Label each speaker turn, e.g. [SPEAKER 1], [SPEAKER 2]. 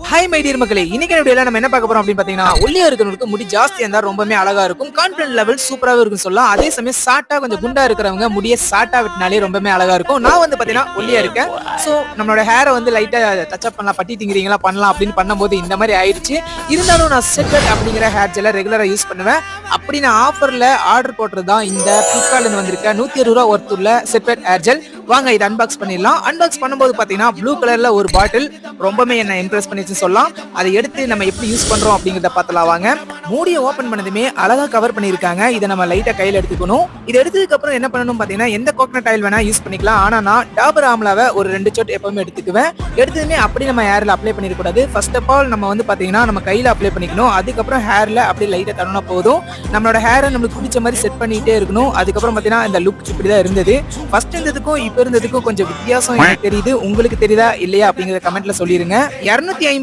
[SPEAKER 1] Hi my dear மக்களே, இன்னைக்கு வீடியோல நம்ம என்ன பார்க்க போறோம் அப்படின்னு பாத்தீங்கன்னா, ஒல்லியா இருக்கிறவங்களுக்கு முடி ஜாஸ்தியா இருந்தா ரொம்பவே அழகா இருக்கும். கான்ஃபிடன்ட் லெவல் சூப்பராவே இருக்கும் சொல்லலாம். அதே சமயம் ஷார்ட்டா கொஞ்சம் குண்டா இருக்கிறவங்க முடிய ஷார்ட்டா வெட்டினாலே ரொம்பவே அழகா இருக்கும். நான் வந்து பாத்தீங்கன்னா ஒல்லியா இருக்கேன். சோ நம்மளோட ஹேரை வந்து லைட்டா டச் அப் பண்ணலாம், பட்டி திங்கிறீங்களா பண்ணலாம் அப்படின்னு பண்ணும்போது இந்த மாதிரி ஆயிடுச்சு. இருந்தாலும் நான் செட்வெட் அப்படிங்கிற ஹேர் ஜெல்லை ரெகுலரா யூஸ் பண்ணுவேன். அப்படி நான் ஆஃபர்ல ஆர்டர் போட்டது தான் இந்த பிளிப்கார்ட்ல இருந்து வந்திருக்க 120 ரூபா ஒர்த் உள்ள செட்வெட் ஹேர் ஜெல். வாங்க இதை அன்பாக்ஸ் பண்ணிடலாம். அன்பாக்ஸ் பண்ணும்போது பாத்தீங்கன்னா ப்ளூ கலர்ல ஒரு பாட்டில் ரொம்பவே என்ன இம்ப்ரெஸ் பண்ணிச்சு சொல்லலாம். அதை எடுத்து நம்ம எப்படி யூஸ் பண்றோம் அப்படிங்கறத பார்த்தலாம் வாங்க. மூடியை ஓபன் பண்ணதுமே அழகா கவர் பண்ணிருக்காங்க. இதை நம்ம லைட்டா கையில எடுத்துக்கணும். இதை எடுத்ததுக்கு அப்புறம் என்ன பண்ணணும் பாத்தீங்கன்னா, எந்த கோகனட் ஆயில் வேணா யூஸ் பண்ணிக்கலாம். ஆனா நான் டாபர் ஆம்லாவை ஒரு 2 சொட்டு எப்பவுமே எடுத்துக்குவேன். எடுத்ததுமே அப்படி நம்ம ஹேர்ல அப்ளை பண்ணிடக்கூடாது. ஃபர்ஸ்ட் ஆஃப் ஆல் நம்ம வந்து பாத்தீங்கன்னா நம்ம கையில அப்ளை பண்ணிக்கணும். அதுக்கப்புறம் ஹேர்ல அப்படியே லைட்டா தடவினா போதும். நம்மளோட ஹேரை நம்மளுக்கு பிடிச்ச மாதிரி செட் பண்ணிட்டே இருக்கணும். அதுக்கப்புறம் பாத்தீங்கன்னா இந்த லுக் இப்படிதான் இருந்தது. ஃபர்ஸ்ட் இருந்ததுக்கும் இப்ப இருந்ததுக்கும் கொஞ்சம் வித்தியாசம் எனக்கு தெரியுது. உங்களுக்கு தெரியுதா இல்லையா அப்படிங்கறத கமெண்ட்ல சொல்லிருங்க. 250